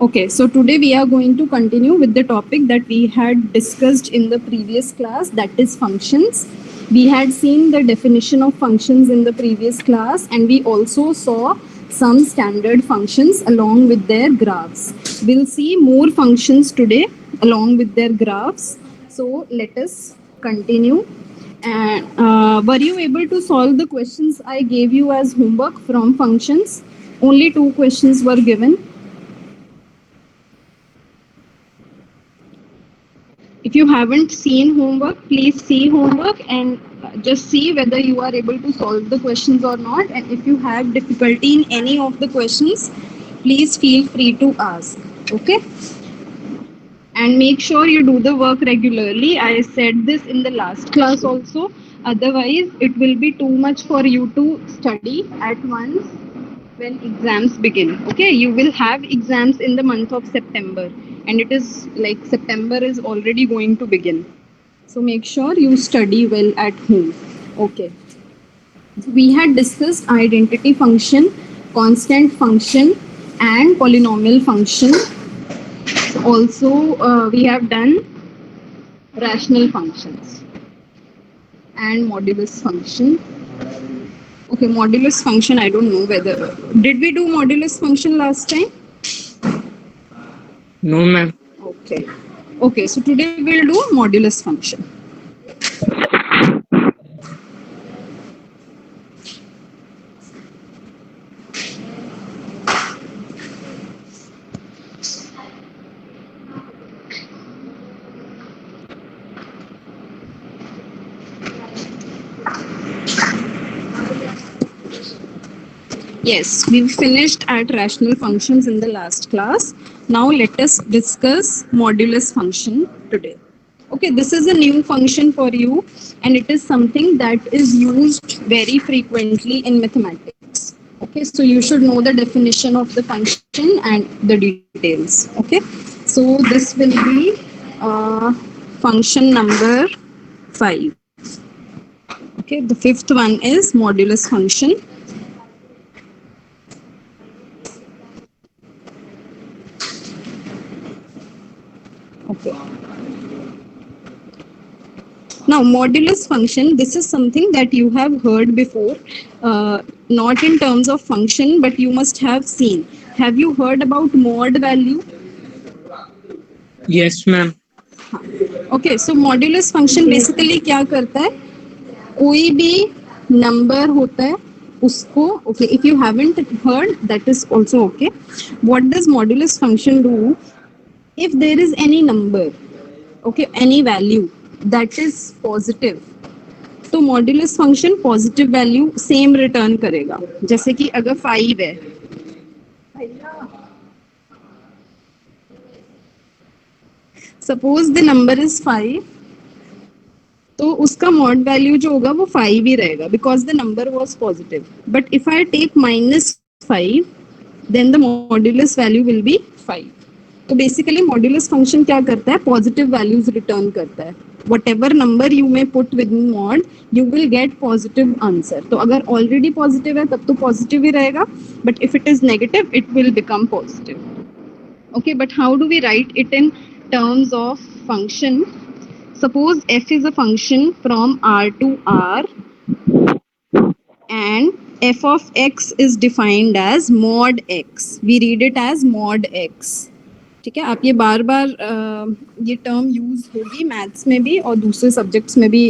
Okay, so today we are going to continue with the topic that we had discussed in the previous class, that is functions. We had seen the definition of functions in the previous class, and we also saw some standard functions along with their graphs. We'll see more functions today along with their graphs. So let us continue. And were you able to solve the questions I gave you as homework from functions? Only 2 questions were given. If you haven't seen homework, please see homework and just see whether you are able to solve the questions or not. And if you have difficulty in any of the questions, please feel free to ask. Okay? And make sure you do the work regularly. I said this in the last class also. Otherwise, it will be too much for you to study at once when exams begin. Okay, you will have exams in the month of September, and it is like September is already going to begin. So make sure you study well at home. Okay, we had discussed identity function, constant function, and polynomial function. Also, we have done rational functions and modulus function. Okay, modulus function, I don't know whether. Did we do modulus function last time? No, ma'am. Okay. Okay, so today we'll do modulus function. Yes, we finished at rational functions in the last class. Now let us discuss modulus function today. Okay, this is a new function for you, and it is something that is used very frequently in mathematics. Okay, so you should know the definition of the function and the details. Okay, so this will be function number 5. Okay, the fifth one is modulus function. Okay. Now, modulus function, this is something that you have heard before, not in terms of function, but you must have seen. Have you heard about mod value? Yes, ma'am. Okay, so modulus function basically क्या करता है? कोई भी number होता है उसको, okay, if you haven't heard, that is also okay. What does modulus function do? If there is any number, okay, any value that is positive, तो modulus function positive value same return करेगा. जैसे कि अगर 5 है, suppose the number is 5, तो उसका mod value जो होगा वो 5 ही रहेगा because the number was positive. But if I take -5, then the modulus value will be 5. तो बेसिकली मॉड्यूलस फंक्शन क्या करता है? पॉजिटिव वैल्यूज रिटर्न करता है. whatever number you may put within mod, you will get positive answer. तो अगर already positive है तब तो positive ही रहेगा, but if it is negative, it will become positive. Okay, but how do we write it in terms of function? Suppose f is a function from R to R, and f of x is defined as mod x. We read it as mod x. ठीक है, आप ये बार बार ये term use होगी maths में भी और दूसरे सब्जेक्ट्स में भी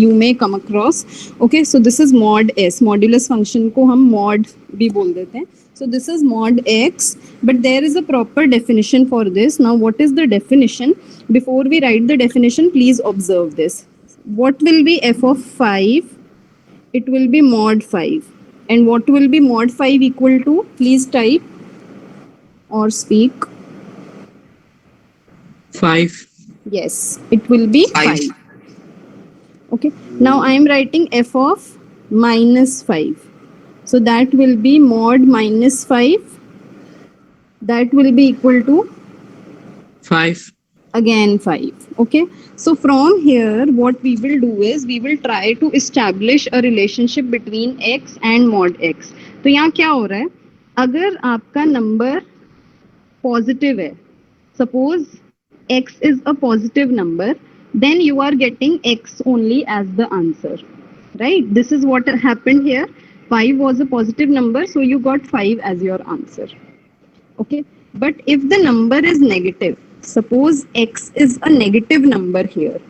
you may come across. Okay, so this is mod S. Modulus function को हम मॉड भी बोल देते हैं. So this is mod x, but there is a proper definition for this. Now what is the definition? Before we write the definition, please observe this. What will be f of 5? It will be mod 5. And what will be mod 5 equal to? Please type or speak. 5. Yes, it will be 5. Okay, now I am writing f of -5. So that will be mod -5. That will be equal to 5. again 5. Okay, so from here what we will do is we will try to establish a relationship between x and mod x. तो यहाँ क्या हो रहा है? अगर आपका number positive है, suppose x is a positive number, then you are getting x only as the answer, right? This is what happened here. 5 was a positive number, so you got 5 as your answer. Okay, but if the number is negative, suppose x is a negative number here.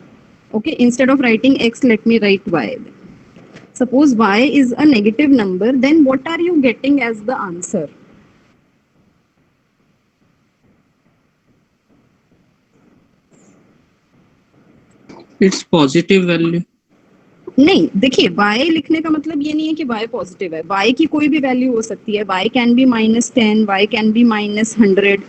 Okay, instead of writing x, let me write y. Suppose y is a negative number, then what are you getting as the answer? It's positive value. नहीं, देखिए y लिखने का मतलब ये नहीं है कि y positive है. y की कोई भी वैल्यू हो सकती है. y can be -10, y can be -100,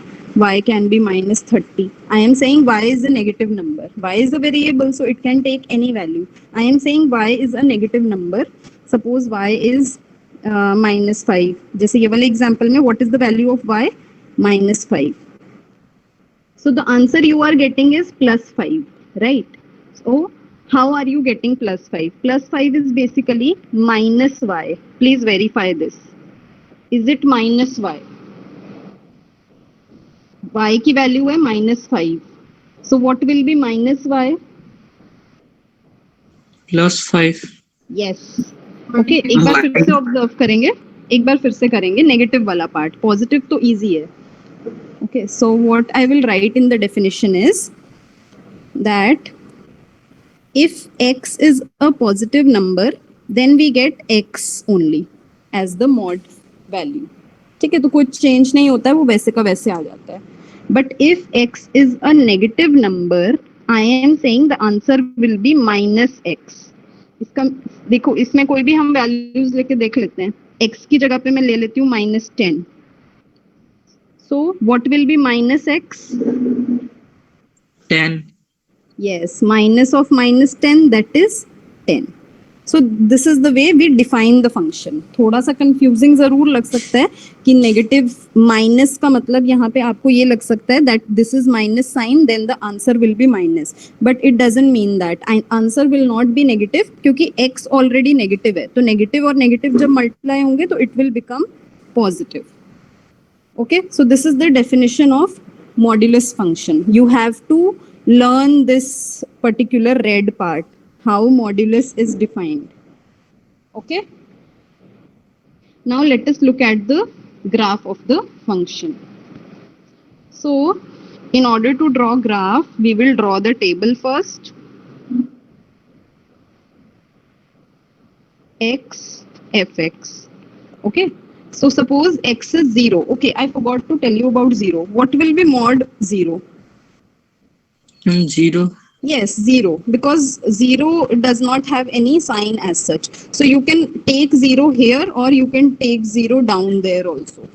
y can be -30. I am saying y is a negative number. Y is a variable, so it can take any value. I am saying y is a negative number. Suppose y is -5. जैसे ये वाले example में what is the value of y? -5. So the answer you are getting is +5, right? So how are you getting +5? +5 is basically -y. Please verify this. Is it -y? Y की value है -5. So what will be -y? +5. Yes. Okay, एक बार फिर से observe करेंगे. एक बार फिर से करेंगे नेगेटिव वाला पार्ट. पॉजिटिव तो इजी है. Okay, so what I will write in the definition is that if x is a positive number, then we get x only as the mod value. ठीक है, तो कोई चेंज नहीं होता है, वो वैसे का वैसे आ जाता है. But if x is a negative number, I am saying the answer will be -x. इसका देखो, इसमें कोई भी हम वैल्यूज लेके देख लेते हैं. x की जगह पे मैं ले लेती हूँ -10. So what will be -x? 10. Yes, minus of -10, that is 10. So this is the way we define the function. थोड़ा सा confusing जरूर लग सकता है कि negative minus का मतलब यहाँ पे आपको ये लग सकता है that this is minus sign, then the answer will be minus. But it doesn't mean that. Answer will not be negative क्योंकि x already negative है. तो negative और negative जब multiply होंगे तो it will become positive. Okay, so this is the definition of modulus function. You have to learn this particular red part, how modulus is defined. Okay, now let us look at the graph of the function. So in order to draw graph, we will draw the table first. X fx. Okay, so suppose x is 0. Okay, I forgot to tell you about 0. What will be mod 0? 0. Yes, 0, because 0 does not have any sign as such. So you can take 0 here or you can take 0 down there also.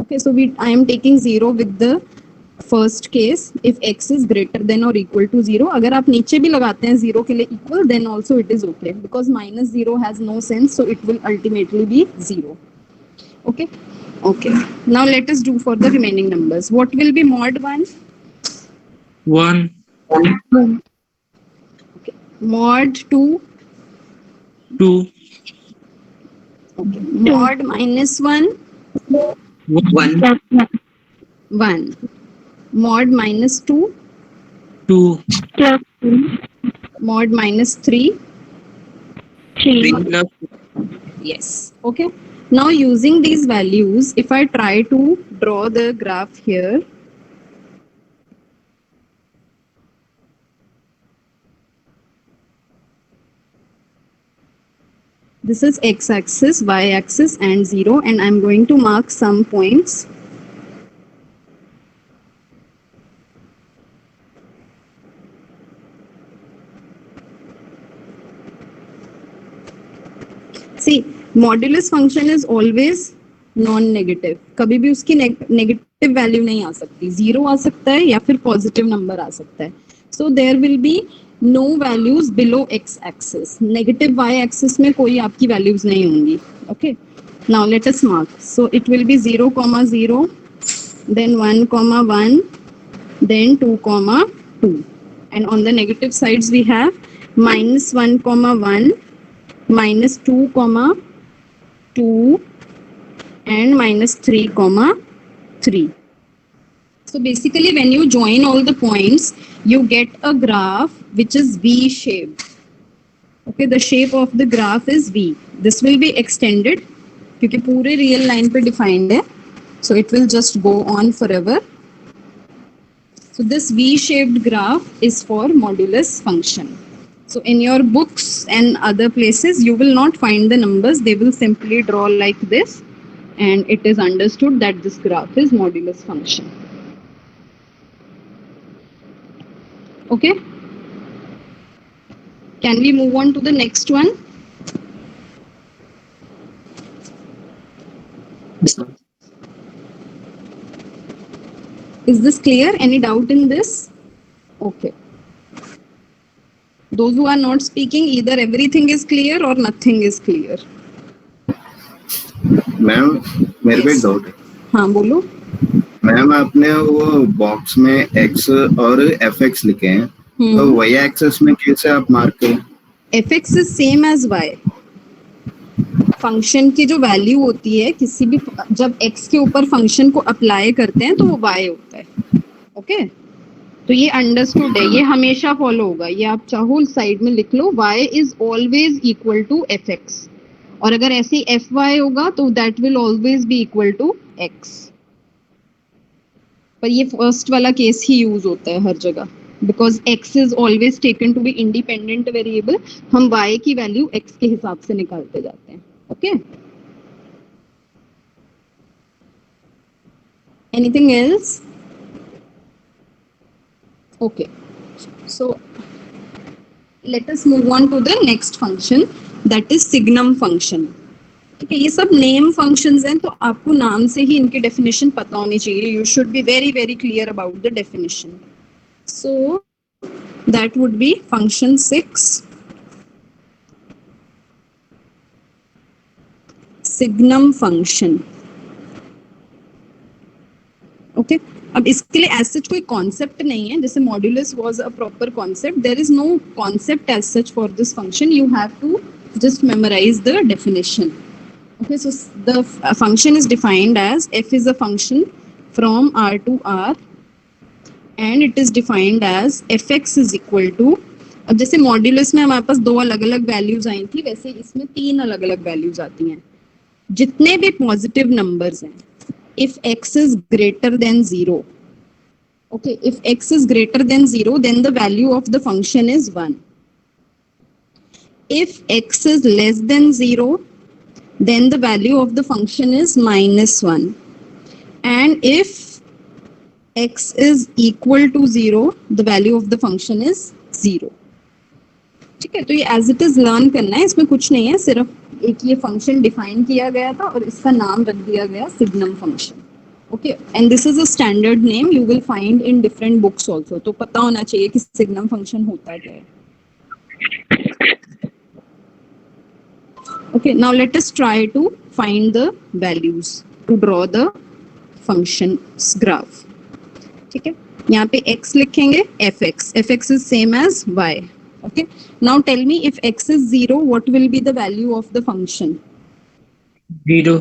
Okay, so I am taking 0 with the first case if x is greater than or equal to 0. अगर आप नीचे भी लगाते हैं 0 के लिए equal, then also it is okay, because -0 has no sense, so it will ultimately be 0. Okay, okay. Now let us do for the remaining numbers. What will be mod 1? 1. Okay. Mod 2? 2. Okay. Mod -1? 1. 1. Mod -2? 2. Mod -3? 3 plus Yes. Okay. Now using these values, if I try to draw the graph here, this is x-axis, y-axis and 0, and I'm going to mark some points. See, modulus function is always non-negative. कभी भी उसकी negative value नहीं आ सकती. 0 आ सकता है या फिर positive number आ सकता है. So there will be no values below x-axis. Negative y-axis में कोई आपकी values नहीं होंगी. Okay. Now let us mark. So it will be 0, 0, then 1, 1, then 2, 2. And on the negative sides we have -1, 1, -2, 2, and -3, 3. So basically, when you join all the points, you get a graph which is V shaped. Okay, the shape of the graph is V. This will be extended क्योंकि पूरे real line पे defined है. So it will just go on forever. So this V-shaped graph is for modulus function. So in your books and other places, you will not find the numbers. They will simply draw like this, and it is understood that this graph is modulus function. Okay? Can we move on to the next one? Is this clear? Any doubt in this? Okay. Those who are not speaking, either everything is clear or nothing is clear. Ma'am मेरे को एक doubt है. हाँ बोलो. Ma'am आपने वो box में x और fx लिखे हैं, तो y एक्सेस में कैसे आप मार्क करें? fx is same as y. Function की जो वैल्यू होती है किसी भी जब x के ऊपर फंक्शन को अप्लाई करते हैं तो वो y होता है. ओके तो ये अंडरस्टूड है, ये हमेशा फॉलो होगा. ये आप चाहो साइड में लिख लो, y is always equal to fx. और अगर ऐसे fy होगा तो that will always be equal to x. पर ये फर्स्ट वाला केस ही यूज होता है हर जगह, because x is always taken to be independent variable. हम y की वैल्यू x के हिसाब से निकालते जाते हैं. Okay anything else? Okay, so let us move on to the next function, that is signum function. ठीक है, ये सब नेम फंक्शंस हैं तो आपको नाम से ही इनकी डेफिनेशन पता होनी चाहिए. You should be very very clear about the definition. So that would be function 6 signum function. Okay अब इसके लिए एज सच कोई कॉन्सेप्ट नहीं है. जैसे modulus was a proper concept, there is no concept as such for this function. You have to just memorize the definition. Okay, so the function is defined as f is a function from R to R and it is defined as fx is equal to. अब जैसे modulus में हमारे पास दो अलग अलग values आई थी, वैसे इसमें तीन अलग अलग वैल्यूज आती हैं. जितने भी पॉजिटिव नंबर्स हैं, if x is greater than 0, okay, if x is greater than 0, then the value of the function is 1. If x is less than 0, then the value of the function is -1. And if x is equal to 0, the value of the function is 0. ठीक है, तो ये as it is learn करना है, इसमें कुछ नहीं है, सिर्फ एक ये फंक्शन डिफाइन किया गया था और इसका नाम रख दिया गया signum function. Okay and this is a standard name, you will find in different books also. तो पता होना चाहिए कि सिग्नम फंक्शन होता क्या है. Okay, now let us try to find the values to draw the function's graph. ठीक है, यहाँ पे x लिखेंगे, fx is same as y. Okay, now tell me if x is 0, what will be the value of the function? 0.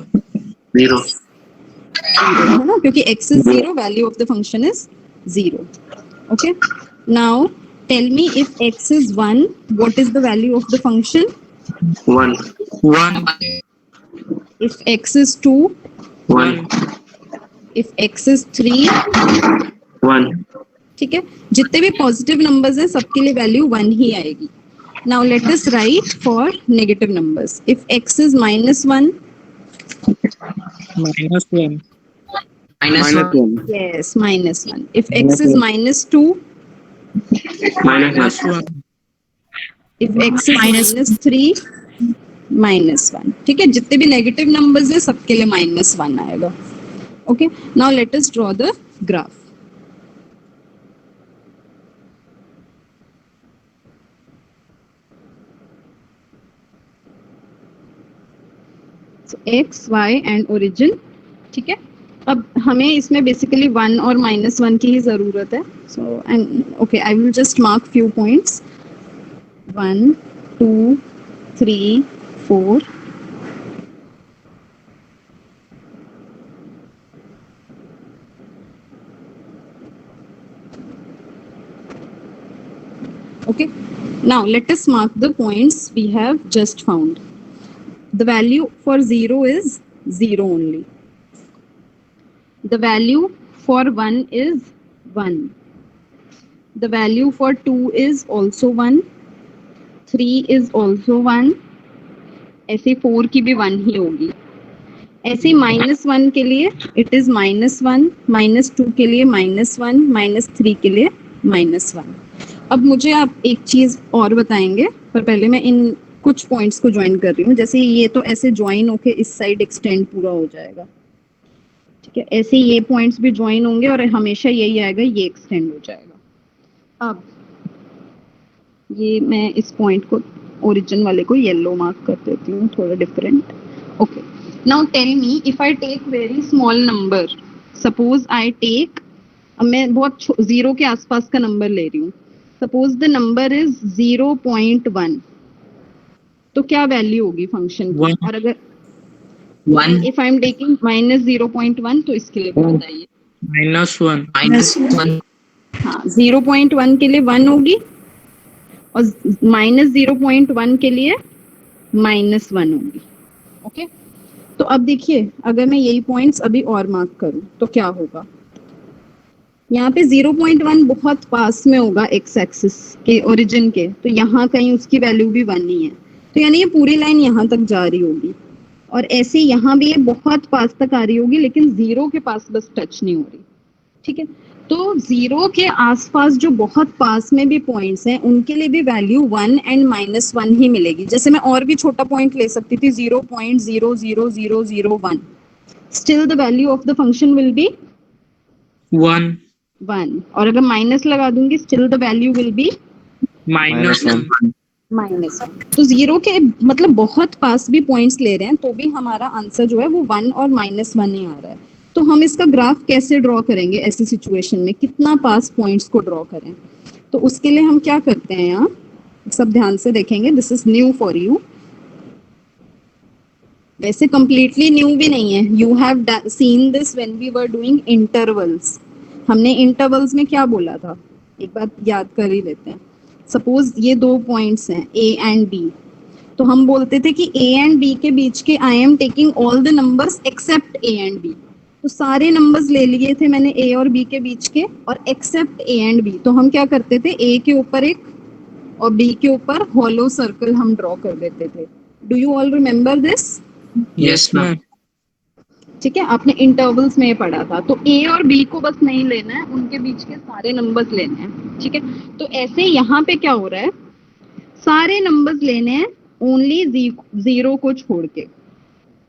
है ना, क्योंकि x is 0, value of the function is 0. Okay, now tell me if x is 1, what is the value of the function? 1. If x is 2, 1. if x is 3, 1. ठीक है, जितने भी positive numbers हैं सबके लिए वैल्यू 1 ही आएगी. Now let us right for negative numbers. If x is -1, -1. yes, -1. If x is -2, -1. if x is -3, -1. ठीक है, जितने भी नेगेटिव नंबर्स हैं सबके लिए -1 आएगा. Okay, now let us draw the graph. So x, y and origin. ठीक है, अब हमें इसमें बेसिकली 1 और -1 की ही जरूरत है. So and okay, I will just mark few points. 1, 2, 3, 4. Okay. Now let us mark the points we have just found. The value for 0 is 0 only. The value for 1 is 1. The value for 2 is also 1. 3 is also 1. ऐसे 4 की भी 1 ही होगी. ऐसे -1 के लिए it is -1, -2 के लिए -1, -3 के लिए -1. अब मुझे आप एक चीज और बताएंगे, पर पहले मैं इन कुछ पॉइंट्स को ज्वाइन कर रही हूँ. जैसे ये तो ऐसे ज्वाइन होके इस साइड एक्सटेंड पूरा हो जाएगा. ठीक है, ऐसे ये पॉइंट्स भी ज्वाइन होंगे और हमेशा यही आएगा, ये एक्सटेंड हो जाएगा. अब ये मैं इस पॉइंट को, ओरिजिन वाले को येलो मार्क कर देती हूँ, थोड़ा different. Okay, now tell me if I take very small number, suppose I take, मैं बहुत 0 के आसपास का नंबर ले रही हूँ. सपोज द नंबर इज 0.1, तो क्या वैल्यू होगी फंक्शन की? और अगर 1 इफ आई एम टेकिंग -0.1, तो इसके लिए बताइए. -1 हाँ, 0.1 के लिए 1 होगी और -0.1 के लिए -1 होगी. ओके, तो अब देखिए, अगर मैं यही पॉइंट्स अभी और मार्क करूं तो क्या होगा? यहाँ पे 0.1 बहुत पास में होगा एक्स एक्सिस के, ओरिजिन के, तो यहाँ कहीं उसकी वैल्यू भी 1 ही है. तो यानी ये पूरी लाइन यहाँ तक जा रही होगी और ऐसे यहाँ भी ये बहुत पास तक आ रही होगी, लेकिन 0 के पास बस टच नहीं हो रही. ठीक है, तो 0 के आसपास जो बहुत पास में भी पॉइंट्स हैं, उनके लिए भी वैल्यू 1 एंड -1 ही मिलेगी. जैसे मैं और भी छोटा पॉइंट ले सकती थी, 0.00001. Still the value of the function will be 1 1. और अगर माइनस लगा दूंगी, still the value will B -1 -1. तो 0 के मतलब बहुत पास भी पॉइंट्स ले रहे हैं तो भी हमारा आंसर जो है वो 1 और -1 ही आ रहा है. तो हम इसका ग्राफ कैसे ड्रॉ करेंगे ऐसी सिचुएशन में? कितना पास पॉइंट्स को ड्रॉ करें? तो उसके लिए हम क्या करते हैं, यहाँ सब ध्यान से देखेंगे. This is new for you. वैसे कंप्लीटली न्यू भी नहीं है. You have seen this when we were doing intervals. हमने इंटरवल्स में क्या बोला था, एक बात याद कर ही लेते हैं. सपोज ये 2 पॉइंट्स हैं A एंड B, तो हम बोलते थे कि A एंड B के बीच के I am taking all the numbers accept A and B. तो सारे नंबर्स ले लिए थे मैंने A और B के बीच के, और एक्सेप्ट A एंड B. तो हम क्या करते थे, A के ऊपर एक और B के ऊपर हॉलो सर्कल हम ड्रॉ कर देते थे. Do you all remember this? Yes ma'am. ठीक है, आपने इंटरवल्स में पढ़ा था. तो A और B को बस नहीं लेना है, उनके बीच के सारे नंबर्स लेने हैं. ठीक है, तो ऐसे यहाँ पे क्या हो रहा है, सारे नंबर्स लेने हैं ओनली 0 को छोड़ के.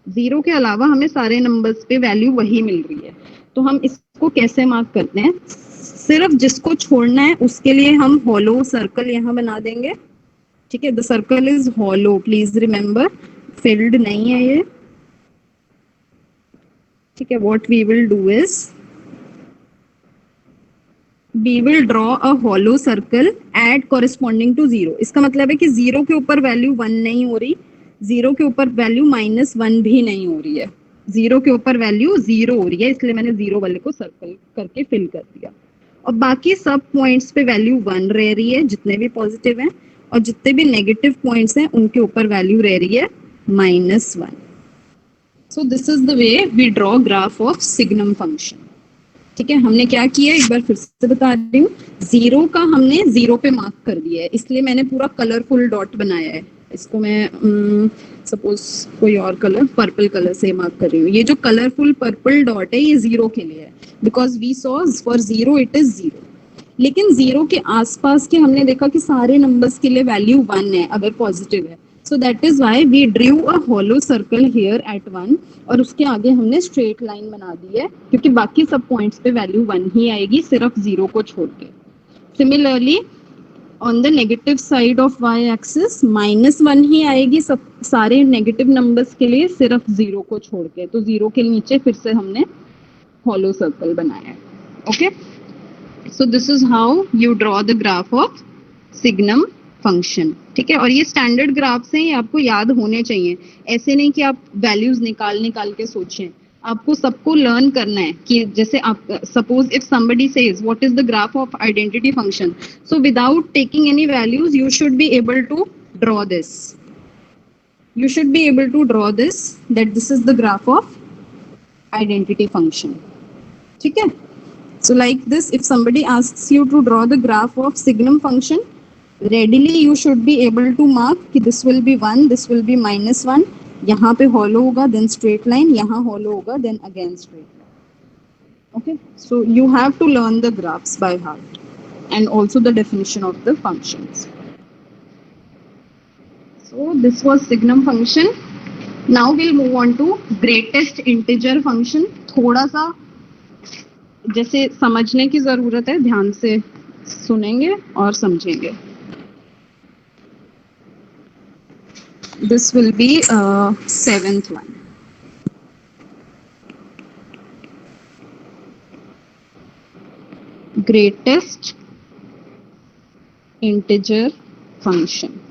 0 के अलावा हमें सारे नंबर्स पे वैल्यू वही मिल रही है. तो हम इसको कैसे मार्क करते हैं? सिर्फ जिसको छोड़ना है उसके लिए हम हॉलो सर्कल यहाँ बना देंगे. ठीक है, the circle is hollow, please remember, filled नहीं है ये. ठीक है, what we will do is we will draw a hollow circle at corresponding to 0. इसका मतलब है कि 0 के ऊपर वैल्यू 1 नहीं हो रही, 0 के ऊपर वैल्यू -1 भी नहीं हो रही है, 0 के ऊपर वैल्यू 0 हो रही है, इसलिए मैंने 0 वाले को सर्कल करके फिल कर दिया. और बाकी सब पॉइंट्स पे वैल्यू 1 रह रही है, जितने भी पॉजिटिव हैं, और जितने भी नेगेटिव पॉइंट्स हैं उनके ऊपर वैल्यू रह रही है -1. So this is the way we draw graph of signum function. ठीक है, हमने क्या किया एक बार फिर से बता रही हूँ. 0 का हमने 0 पे मार्क कर दिया है, इसलिए मैंने पूरा कलरफुल डॉट बनाया है. इसको मैं सपोज कोई और कलर, पर्पल कलर से मार्क कर रही हूँ. ये जो कलरफुल पर्पल डॉट है ये 0 के लिए है, because we saw for 0 it is 0. लेकिन 0 के आसपास के हमने देखा कि सारे नंबर्स के लिए वैल्यू 1 है अगर पॉजिटिव है. So that is why we drew a hollow circle here at 1, और उसके आगे हमने स्ट्रेट लाइन बना दी है, क्योंकि बाकी सब पॉइंट्स पे वैल्यू 1 ही आएगी, सिर्फ 0 को छोड़ के. Similarly on the negative side of y axis -1 ही आएगी सब सारे नेगेटिव नंबर्स के लिए, सिर्फ 0 को छोड़ के. तो 0 के नीचे फिर से हमने hollow सर्कल बनाया है. Okay, so this is how you draw the graph of signum function. ठीक है, और ये स्टैंडर्ड ग्राफ्स हैं, ये आपको याद होने चाहिए. ऐसे नहीं कि आप वैल्यूज निकाल के सोचें. आपको सबको लर्न करना है कि जैसे आप suppose if somebody says what is the graph of identity function, so without taking any values you should be able to draw this. You should be able to draw this, that this is the graph of identity function. ठीक है? So like this, if somebody asks you to draw the graph of signum function, readily you should be able to mark कि this will be 1, this will be -1, यहाँ पे hollow होगा, then straight line, यहाँ hollow होगा, then again straight line. Okay? So you have to learn the graphs by heart and also the definition of the functions. So this was signum function. Now we'll move on to greatest integer function. थोड़ा सा जैसे समझने की जरूरत है, ध्यान से सुनेंगे और समझेंगे. This will be 7th one. Greatest integer function.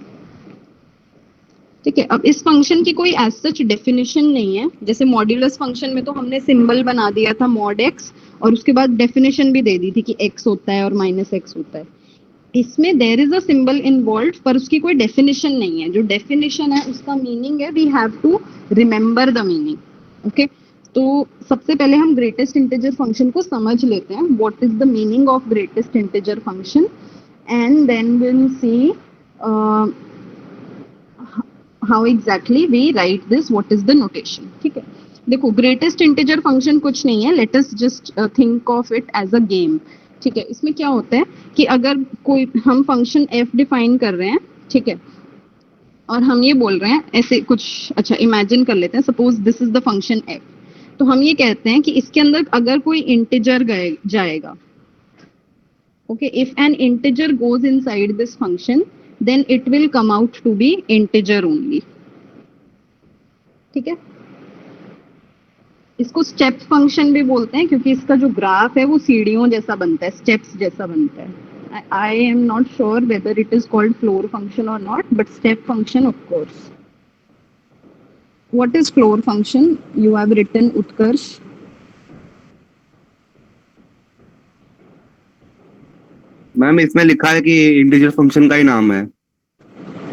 ठीक है. अब इस फंक्शन की कोई एज सच डेफिनेशन नहीं है. जैसे मॉड्यूलस फंक्शन में तो हमने सिंबल बना दिया था mod x और उसके बाद डेफिनेशन भी दे दी थी कि x होता है और -x होता है. इसमें there is a symbol involved पर उसकी कोई डेफिनेशन नहीं है. जो डेफिनेशन है उसका मीनिंग है we have to remember the meaning. Okay, तो सबसे पहले हम ग्रेटेस्ट इंटीजर फंक्शन को समझ लेते हैं. What is the meaning of greatest integer function and then will see how exactly we write this, what is the notation. ठीक है. देखो ग्रेटेस्ट इंटीजर फंक्शन कुछ नहीं है. Let us just think of it as a game. ठीक है. इसमें क्या होता है कि अगर कोई हम फंक्शन f डिफाइन कर रहे हैं, ठीक है, और हम ये बोल रहे हैं ऐसे कुछ, अच्छा इमेजिन कर लेते हैं, suppose this is the function f. तो हम ये कहते हैं कि इसके अंदर अगर कोई इंटीजर जाएगा, okay, if an integer goes inside this function then it will come out to be integer only. ठीक है. इसको स्टेप फंक्शन भी बोलते हैं क्योंकि इसका जो ग्राफ है वो सीढ़ियों जैसा बनता है, स्टेप्स जैसा बनता है. I am not sure whether it is called floor function or not, but step function of course. What is floor function? You have written Utkarsh. Ma'am इसमें लिखा है कि इंटीजर फंक्शन का ही नाम है.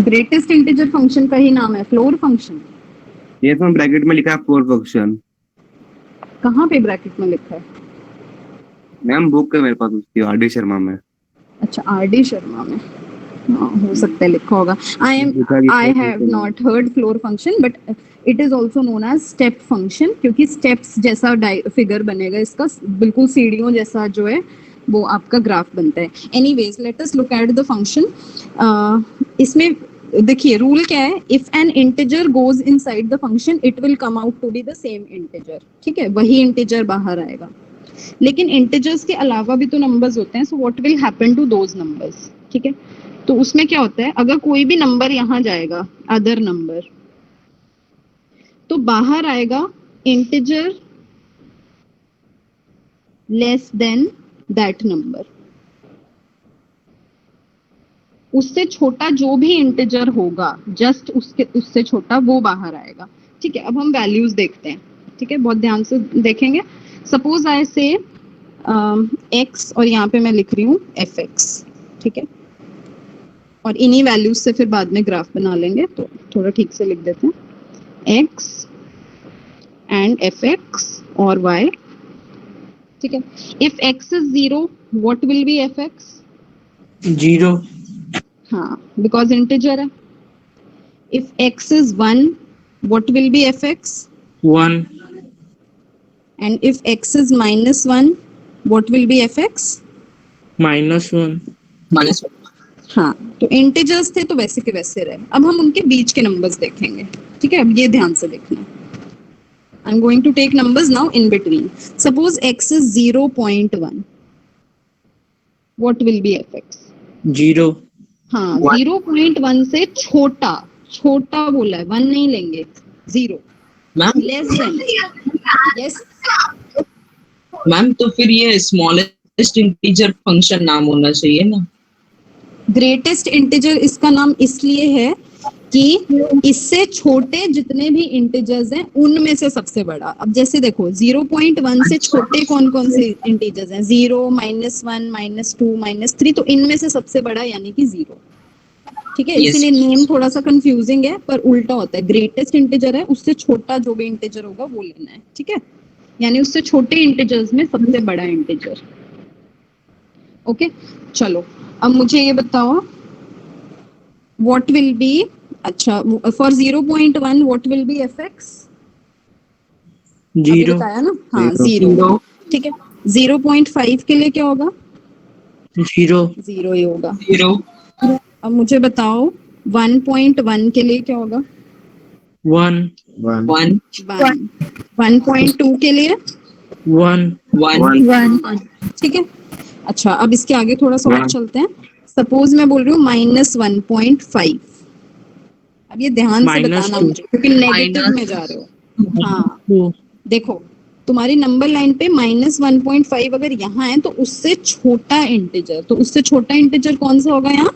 ग्रेटेस्ट इंटीजर फंक्शन का ही नाम है फ्लोर फंक्शन. ये तो ब्रैकेट में लिखा है फ्लोर फंक्शन. कहाँ पे ब्रैकेट में लिखा है? मैम बुक है मेरे पास उसकी, आरडी शर्मा में. अच्छा आरडी शर्मा में, हाँ हो सकता है लिखा होगा. I have not heard floor function but it is also known as step function क्योंकि steps जैसा फिगर बनेगा इसका, बिल्कुल सीढ़ियों जैसा जो है वो आपका ग्राफ बनता है. Anyways let us look at the function. इसमें देखिए रूल क्या है, if an integer goes inside the function it will come out to be the same integer. ठीक है, वही इंटीजर बाहर आएगा. लेकिन इंटीजर्स के अलावा भी तो नंबर्स होते हैं, so what will happen to those numbers. ठीक है, तो उसमें क्या होता है, अगर कोई भी नंबर यहाँ जाएगा, अदर नंबर, तो बाहर आएगा integer less than that number. उससे छोटा जो भी इंटीजर होगा, जस्ट उससे छोटा वो बाहर आएगा. ठीक है, अब हम वैल्यूज देखते हैं. ठीक है, बहुत ध्यान से देखेंगे. सपोज आई से x और यहाँ पे मैं लिख रही हूँ fx. ठीक है, और इन्हीं वैल्यूज से फिर बाद में ग्राफ बना लेंगे, तो थोड़ा ठीक से लिख देते हैं x एंड fx और y. ठीक है, if x is 0 what will be fx? 0. हाँ, because integer है. if x is 1 what will be fx? 1. and if x is -1 what will be fx? -1. हाँ, तो इंटीजर्स थे तो वैसे के वैसे रहे. अब हम उनके बीच के नंबर्स देखेंगे. ठीक है, अब ये ध्यान से देखना. I'm going to take numbers now in between. Suppose x is 0.1. What will be fx? 0. हाँ, 0.1 से छोटा, छोटा बोला है, 1 नहीं लेंगे, 0. Ma'am Less than. Yes. Ma'am तो फिर ये स्मॉलेस्ट इंटीजर फंक्शन नाम होना चाहिए ना. ग्रेटेस्ट इंटीजर इसका नाम इसलिए है कि इससे छोटे जितने भी इंटीजर्स हैं उनमें से सबसे बड़ा। अब जैसे देखो 0.1 से छोटे कौन कौन से इंटीजर्स हैं, 0, -1, -2, -3, तो इनमें से सबसे बड़ा यानी कि 0। ठीक है, Yes. इसीलिए नेम थोड़ा सा कंफ्यूजिंग है, पर उल्टा होता है। ग्रेटेस्ट इंटीजर है, उससे छोटा जो भी इंटीजर होगा वो लेना है। ठीक है, यानी उससे छोटे इंटीजर्स में सबसे बड़ा इंटीजर। ओके, चलो अब मुझे ये बताओ व्हाट विल बी, अच्छा for 0.1 what will B fx? अभी 0 बताया ना, हाँ Zero. 0। ठीक है, 0.5 के लिए क्या होगा? 0 0 ही होगा। 0 अब मुझे बताओ 1.1 के लिए क्या होगा? 1 1 1 1। 1.2 के लिए 1 1 ठीक है। अच्छा, अब इसके आगे थोड़ा सा और हाँ। चलते हैं। सपोज मैं बोल रही हूँ -1.5। अब ये ध्यान से बताना -2 मुझे, क्योंकि नेगेटिव में जा रहे हो। हाँ, 2 देखो तुम्हारी नंबर लाइन पे -1.5 अगर यहाँ है तो उससे छोटा इंटीजर, तो उससे छोटा इंटीजर कौन सा होगा यहाँ?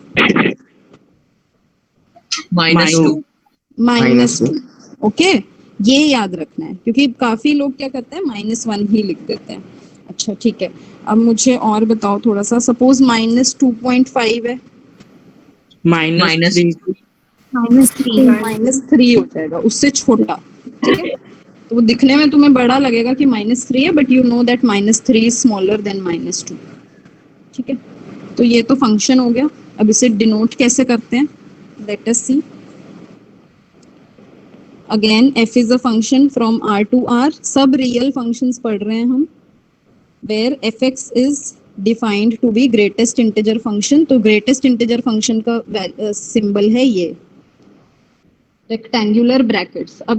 -2 -2। ओके, ये याद रखना है, क्योंकि काफी लोग क्या करते हैं -1 ही लिख देते हैं। अच्छा ठीक है, अब मुझे और बताओ थोड़ा सा। सपोज -2.5 है, -3 -3 हो जाएगा, उससे छोटा। ठीक है, तो वो दिखने में तुम्हें बड़ा लगेगा कि -3 है, but you know that -3 is smaller than -2। ठीक है, तो ये तो फंक्शन हो गया। अब इसे डिनोट कैसे करते हैं, let us see. Again f is a function from R to R। सब रियल फंक्शंस पढ़ रहे हैं हम, where fx is defined to be greatest integer function। तो greatest integer function का सिंबल है ये रेक्टेंगुलर ब्रैकेट्स। अब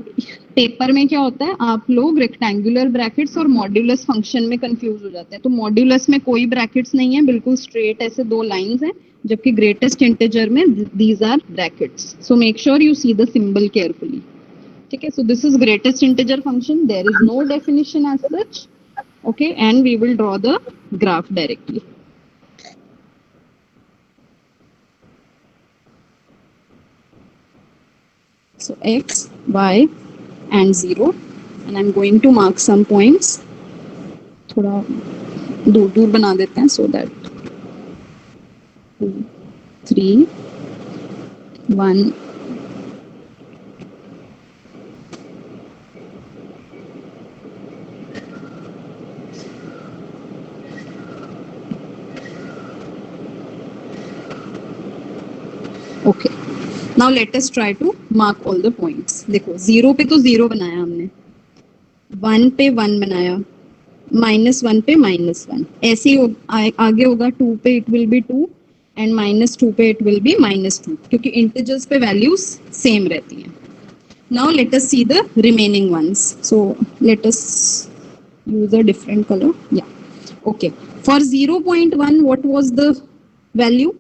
पेपर में क्या होता है, आप लोग रेक्टेंगुलर ब्रैकेट्स और मॉड्यूलस फंक्शन में कंफ्यूज हो जाते हैं। तो मॉड्यूलस में कोई ब्रैकेट्स नहीं है, बिल्कुल स्ट्रेट ऐसे दो लाइंस हैं, जबकि ग्रेटेस्ट इंटीजर में these are brackets. So make sure you see the symbol carefully. ठीक है, so this is greatest integer function. There is no definition as such. Okay, and we will draw the graph directly. So x, y and 0, and I'm going to mark some points. थोड़ा दूर दूर बना देते हैं so that 2, 3, 1. Okay, now let us try to mark all the points. देखो 0 पे तो 0 बनाया हमने, 1 पे 1 बनाया, -1 पे -1, ऐसे ही आगे होगा। 2 पे इट विल बी 2 एंड -2 पे इट विल बी -2, क्योंकि इंटीजर्स पे वैल्यूज सेम रहती हैं। Now let us see the remaining ones. So let us use a different colour. या okay, for 0.1 what was the value?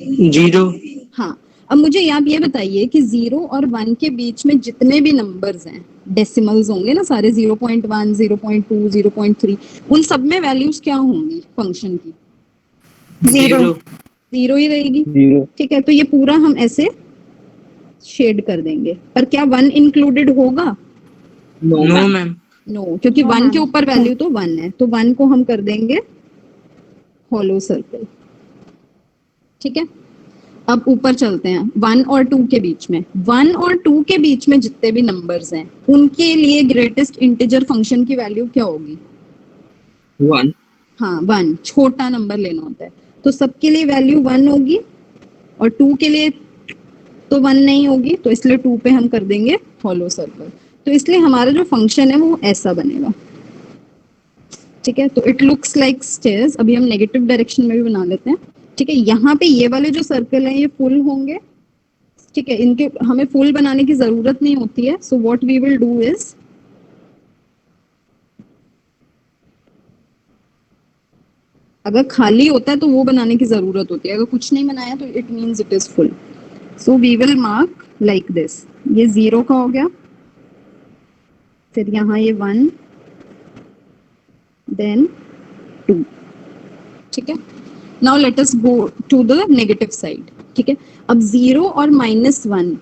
0 हाँ, अब मुझे आप ये बताइए कि 0 और 1 के बीच में जितने भी नंबर्स हैं, डेसिमल्स होंगे ना सारे, 0.1, 0.2, 0.3, उन सब में वैल्यूज क्या होंगी फंक्शन की? 0 0 ही रहेगी। 0 ठीक है, तो ये पूरा हम ऐसे शेड कर देंगे, पर क्या 1 इंक्लूडेड होगा? नो मैम नो, क्योंकि 1 के ऊपर वैल्यू तो 1 है, तो 1 को हम कर देंगे हॉलो सर्कल। ठीक है, अब ऊपर चलते हैं। 1 और 2 के बीच में, 1 और 2 के बीच में जितने भी नंबर्स हैं उनके लिए ग्रेटेस्ट इंटीजर फंक्शन की वैल्यू क्या होगी? 1 हाँ, 1, छोटा नंबर लेना होता है, तो सबके लिए वैल्यू 1 होगी, और 2 के लिए तो 1 नहीं होगी, तो इसलिए 2 पे हम कर देंगे हॉलो सर्कल। तो इसलिए हमारा जो फंक्शन है वो ऐसा बनेगा। ठीक है, तो इट लुक्स लाइक स्टेयर्स। अभी हम नेगेटिव डायरेक्शन में भी बना लेते हैं। ठीक है, यहाँ पे ये वाले जो सर्कल हैं ये फुल होंगे। ठीक है, इनके हमें फुल बनाने की जरूरत नहीं होती है। So what we will do is, अगर खाली होता है तो वो बनाने की जरूरत होती है, अगर कुछ नहीं बनाया तो it means it is full. So we will mark like this. ये 0 का हो गया, फिर यहाँ ये 1, देन 2। ठीक है, now let us go to the negative side. ठीक है, अब 0 और -1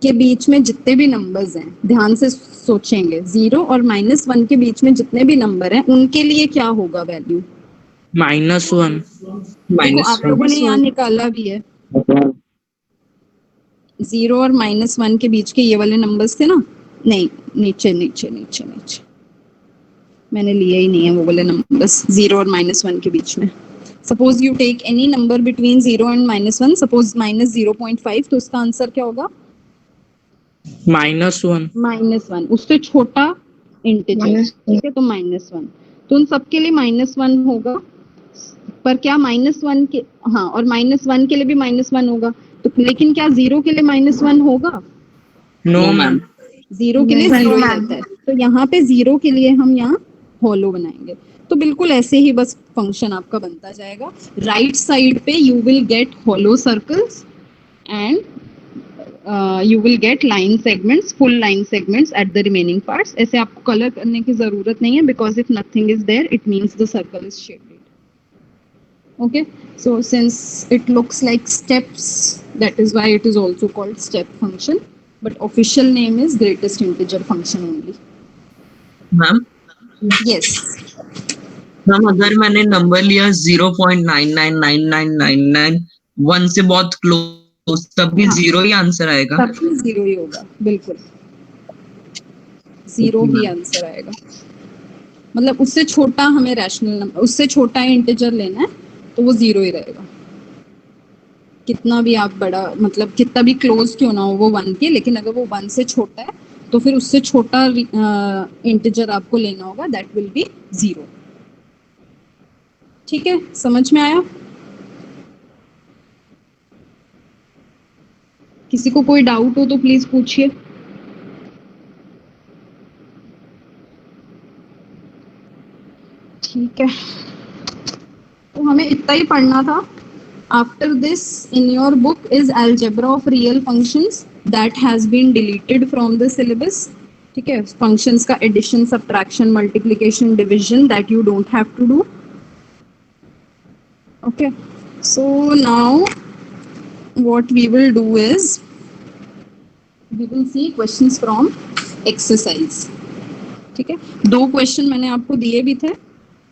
के बीच में जितने भी नंबर्स हैं, ध्यान से सोचेंगे, 0 और -1 के बीच में जितने भी नंबर हैं उनके लिए क्या होगा वैल्यू? -1 देखो आप लोगों ने यहाँ निकाला भी है, 0 और -1 के बीच के ये वाले नंबर्स थे ना, नहीं नीचे नीचे नीचे नीचे, मैंने लिया ही नहीं है वो वाले नंबर्स 0 और -1 के बीच में। Suppose you take any number between 0 and -1, suppose -0.5, तो उसका आंसर क्या होगा? -1 -1, उससे छोटा इंटीजर, ठीक है, तो -1, तो उन सबके लिए -1 होगा, पर क्या -1 के, हाँ, और -1 के लिए भी -1 होगा, तो लेकिन क्या 0 के लिए -1 होगा? No ma'am. 0 के लिए 0 ही रहता है, तो यहाँ पे 0 के लिए हम यहाँ हॉलो बनाएंगे, तो बिल्कुल ऐसे ही बस फंक्शन आपका बनता जाएगा। राइट साइड पे you will get hollow circles and you will get line segments, full line segments at the remaining parts. ऐसे आपको कलर करने की जरूरत नहीं है, because if nothing is there it means the circle is shaded. Okay, so since it looks like steps, that is why it is also called step function, but official name is greatest integer function only. Ma'am Yes, ma'am अगर मैंने number लिया 0.999999 1 से बहुत close, तब भी हाँ। 0 ही answer आएगा? तब भी 0 ही होगा, बिल्कुल 0 ही आंसर आएगा। मतलब उससे छोटा हमें रैशनल नंबर, उससे छोटा इंटीजर लेना है तो वो 0 ही रहेगा, कितना भी आप बड़ा, मतलब कितना भी क्लोज क्यों ना हो वो 1 के, लेकिन अगर वो 1 से छोटा है तो फिर उससे छोटा इंटीजर आपको लेना होगा, दैट विल बी 0। ठीक है, समझ में आया? किसी को कोई डाउट हो तो प्लीज पूछिए। ठीक है, तो हमें इतना ही पढ़ना था। After this in your book is algebra of real functions, that has been deleted from the syllabus. ठीक है, फंक्शंस का addition, subtraction, multiplication, division, that you don't have to do. Okay, so now what we will do is we will see questions from exercise. ठीक है, 2 question मैंने आपको दिए भी थे,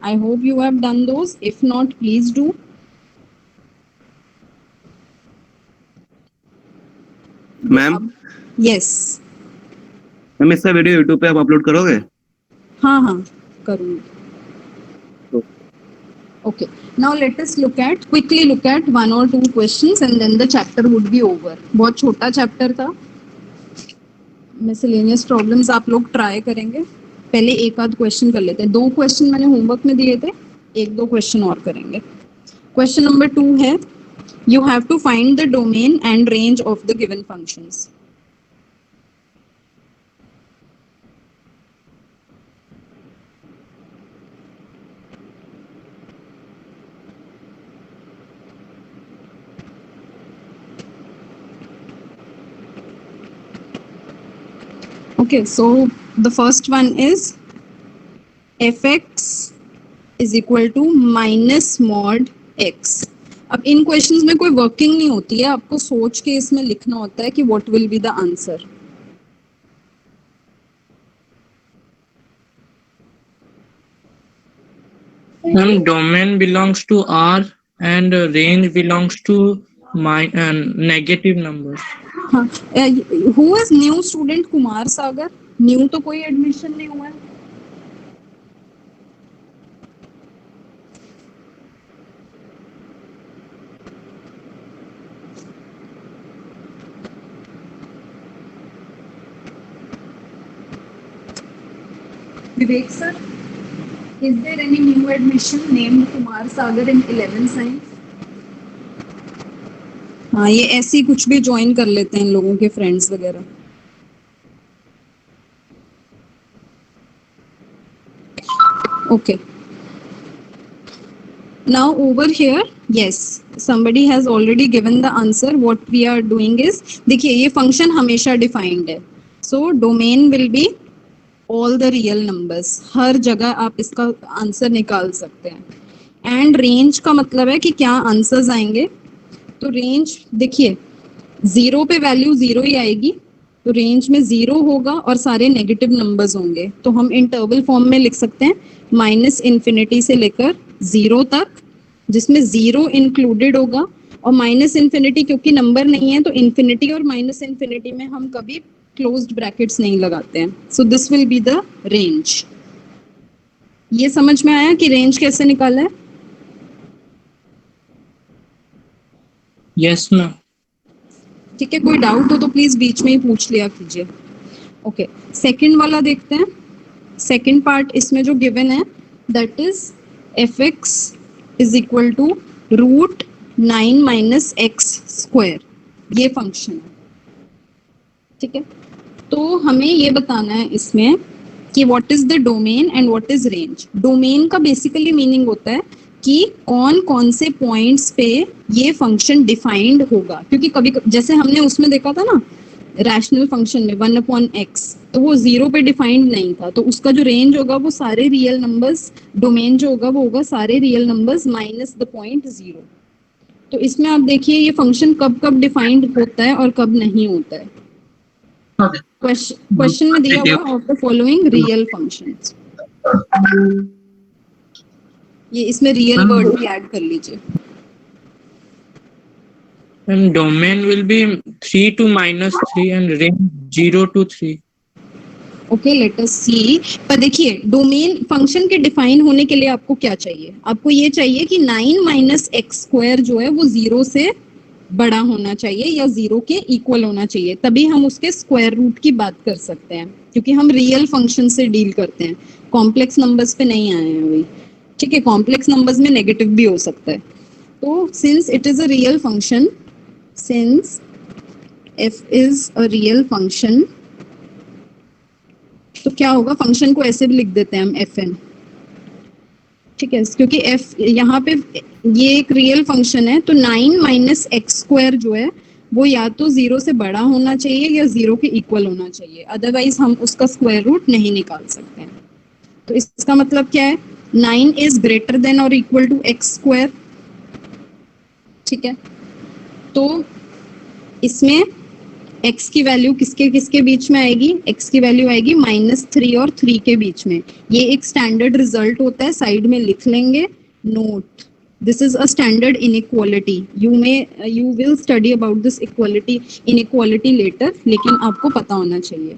I hope you have done those, if not please do. Ma'am Yes, ma'am इसका video YouTube पे आप अपलोड करोगे? हाँ हाँ करूँगी। Okay, now let us quickly look at 1 or 2 questions and then the chapter would be over. बहुत छोटा chapter था, मिसलेनियस प्रॉब्लम्स आप लोग ट्राई करेंगे, पहले एक आध क्वेश्चन कर लेते हैं। 2 क्वेश्चन मैंने होमवर्क में दिए थे, 1-2 क्वेश्चन और करेंगे। क्वेश्चन नंबर 2 है, you have to find the domain and range of the given functions. Okay, so the first one is fx is equal to minus mod x. अब इन क्वेश्चंस में कोई वर्किंग नहीं होती है, आपको सोच के इसमें लिखना होता है कि what will be the answer. Ma'am domain belongs to R and range belongs to my negative numbers. हाँ, who is new student? Kumar Sagar, new तो कोई एडमिशन नहीं हुआ है। Vivek sir, is there any new admission named Kumar Sagar in 11th science? हाँ, ये ऐसे ही कुछ भी ज्वाइन कर लेते हैं इन लोगों के फ्रेंड्स वगैरह। Okay. Now over here, yes, somebody has already given the answer. What we are doing is, देखिए ये function हमेशा defined है, so domain will be all the real numbers, हर जगह आप इसका आंसर निकाल सकते हैं। एंड रेंज का मतलब है कि क्या आंसर्स आएंगे तो रेंज देखिए 0 पे वैल्यू 0 ही आएगी, तो रेंज में 0 होगा और सारे नेगेटिव नंबर्स होंगे, तो हम इंटरवल फॉर्म में लिख सकते हैं -∞ से लेकर 0 तक, जिसमें 0 इंक्लूडेड होगा, और -∞ क्योंकि नंबर नहीं है तो इंफिनिटी और -∞ में हम कभी क्लोज्ड ब्रैकेट्स नहीं लगाते हैं, so this will be the range. ये समझ में आया कि रेंज कैसे निकाला है? Yes ma'am. ठीक है, कोई डाउट हो तो प्लीज बीच में ही पूछ लिया कीजिए। ओके, सेकंड वाला देखते हैं। सेकंड पार्ट इसमें जो गिवन है that is fx is equal to √9 - x², ये फंक्शन है। ठीक है, तो हमें ये बताना है इसमें कि what is the domain and what is range. Domain का बेसिकली मीनिंग होता है कि कौन कौन से पॉइंट्स पे ये फंक्शन डिफाइंड होगा, क्योंकि कभी जैसे हमने उसमें देखा था ना रैशनल फंक्शन में 1/x, तो वो 0 पे डिफाइंड नहीं था, तो उसका जो रेंज होगा वो सारे रियल नंबर्स, डोमेन जो होगा वो होगा सारे real numbers minus the point 0। तो इसमें आप देखिए ये फंक्शन कब कब डिफाइंड होता है और कब नहीं होता है। क्वेश्चन में दिया हुआ of the following real functions, ये इसमें रियल वर्ड भी ऐड कर लीजिए। And domain will be 3 to -3 and range 0 to 3. Okay, let us see. पर देखिए डोमेन फंक्शन के डिफाइन होने के लिए आपको क्या चाहिए? आपको ये चाहिए कि 9 - x² जो है वो 0 से बड़ा होना चाहिए या 0 के इक्वल होना चाहिए, तभी हम उसके स्क्वायर रूट की बात कर सकते हैं, क्योंकि हम रियल फंक्शन से डील करते हैं, कॉम्प्लेक्स नंबर्स पे नहीं आए हैं अभी। ठीक है, कॉम्प्लेक्स नंबर्स में नेगेटिव भी हो सकता है। तो since it is a real function, since f is a real function, तो क्या होगा, फंक्शन को ऐसे भी लिख देते हैं हम fn। ठीक है, क्योंकि f यहाँ पे ये एक रियल फंक्शन है, तो 9 - x² जो है वो या तो 0 से बड़ा होना चाहिए या 0 के इक्वल होना चाहिए, अदरवाइज हम उसका स्क्वायर रूट नहीं निकाल सकते हैं। तो इसका मतलब क्या है, 9 इज ग्रेटर देन और इक्वल टू x²। ठीक है, तो इसमें x की वैल्यू किसके किसके बीच में आएगी? x की वैल्यू आएगी -3 और 3 के बीच में। ये एक स्टैंडर्ड रिजल्ट होता है, साइड में लिख लेंगे note, this is a standard inequality. You will study about this inequality later, लेकिन आपको पता होना चाहिए।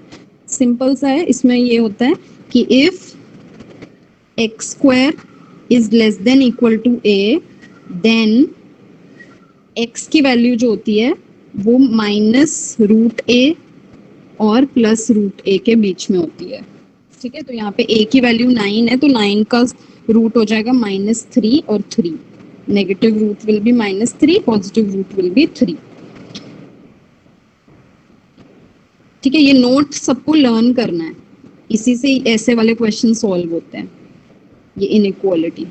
सिंपल सा है, इसमें ये होता है कि if x² is less than equal to a, then x की वैल्यू जो होती है वो -√a और +√a के बीच में होती है। ठीक है, तो यहाँ पे a की वैल्यू 9 है, तो 9 का रूट हो जाएगा -3 और 3, negative root will be -3, positive root will be 3। ठीक है, ये नोट सबको लर्न करना है, इसी से ऐसे वाले क्वेश्चन सॉल्व होते हैं, ये इनइक्वालिटी।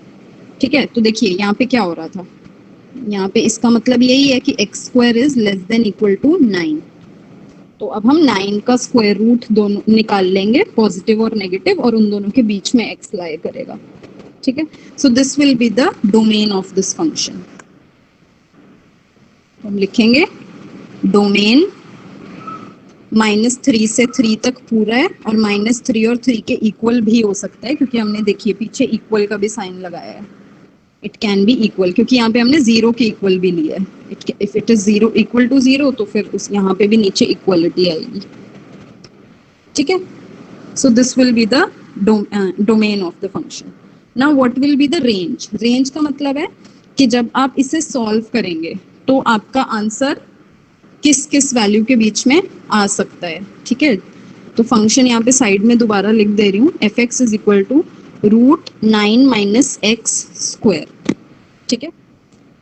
ठीक है, तो देखिए यहाँ पे क्या हो रहा था, यहाँ पे इसका मतलब यही है कि x² is less than equal to 9। तो अब हम 9 का स्क्वायर रूट दोनों निकाल लेंगे, पॉजिटिव और नेगेटिव, और उन दोनों के बीच में x लाई करेगा। ठीक है, so this will be the domain of this function. हम लिखेंगे डोमेन -3 से 3 तक पूरा है, और -3 और 3 के इक्वल भी हो सकता है, क्योंकि हमने देखिए पीछे इक्वल का भी साइन लगाया है। इट कैन बी इक्वल, क्योंकि यहाँ पे हमने 0 के इक्वल भी लिया है। If it is 0 equal to 0, तो फिर उस यहाँ पे भी नीचे इक्वलिटी आएगी। ठीक है, so this will be the domain of the function. Now what will be the range? Range का मतलब है कि जब आप इसे सॉल्व करेंगे तो आपका आंसर किस किस वैल्यू के बीच में आ सकता है। ठीक है, तो फंक्शन यहाँ पे साइड में दोबारा लिख दे रही हूँ, fx is equal to √9 - x²। ठीक है,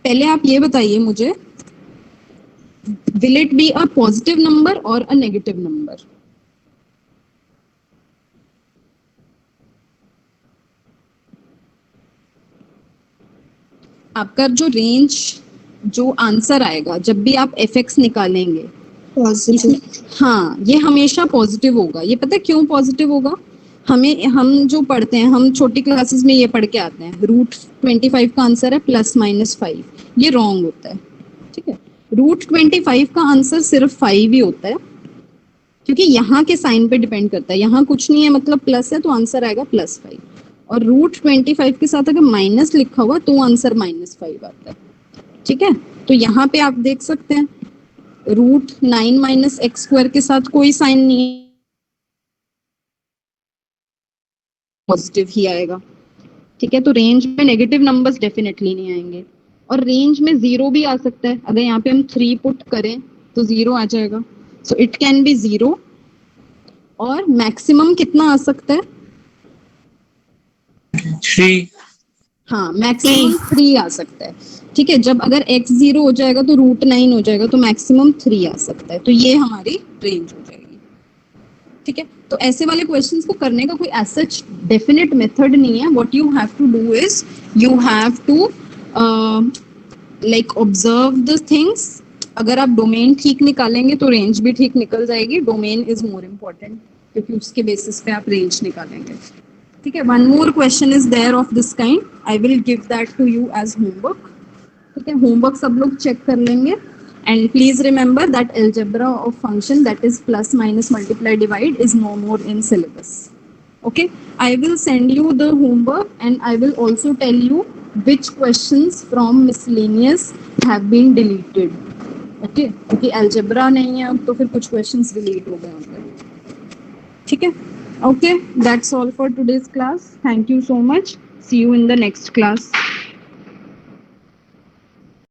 पहले आप ये बताइए मुझे, will it be a positive number और अ नेगेटिव नंबर? आपका जो रेंज, जो आंसर आएगा जब भी आप fx निकालेंगे, हाँ, ये हमेशा पॉजिटिव होगा। ये पता है क्यों पॉजिटिव होगा? हम जो पढ़ते हैं, हम छोटी क्लासेस में ये पढ़ के आते हैं, √25 का आंसर है +-5, ये रॉन्ग होता है। ठीक है, रूट 25 का आंसर सिर्फ 5 ही होता है, क्योंकि यहाँ के साइन पे डिपेंड करता है, यहाँ कुछ नहीं है मतलब प्लस है तो आंसर आएगा +5, और रूट 25 के साथ अगर माइनस लिखा हुआ तो आंसर -5 आता है। ठीक है, तो यहाँ पे आप देख सकते हैं रूट 9 - x² के साथ कोई साइन नहीं है, पॉजिटिव ही आएगा। ठीक है, तो रेंज में नेगेटिव नंबर्स डेफिनेटली नहीं आएंगे, और रेंज में 0 भी आ सकता है। अगर यहाँ पे हम 3 पुट करें तो 0 आ जाएगा, सो इट कैन बी 0। और मैक्सिमम कितना आ सकता है? 3। हाँ, मैक्सिमम 3 आ सकता है। ठीक है, जब अगर x 0 हो जाएगा तो रूट 9 हो जाएगा, तो मैक्सिमम 3 आ सकता है, तो ये हमारी रेंज हो जाएगी। ठीक है, तो ऐसे वाले क्वेश्चंस को करने का कोई ऐसा डेफिनेट मेथड नहीं है। What you have to do is you have to like observe the things. अगर आप डोमेन ठीक निकालेंगे तो रेंज भी ठीक निकल जाएगी। डोमेन इज मोर इम्पोर्टेंट, क्योंकि उसके बेसिस पे आप रेंज निकालेंगे। ठीक है, one more question is there of this kind, I will give that to you as homework. ठीक है, होमवर्क सब लोग चेक कर लेंगे। And please remember that algebra of function, that is plus, minus, multiply, divide, is no more in syllabus. Okay, I will send you the homework, and I will also tell you which questions from miscellaneous have been deleted. Okay, क्योंकि algebra नहीं है अब, तो फिर कुछ questions delete हो गए होंगे। ठीक है, okay, that's all for today's class. Thank you so much. See you in the next class.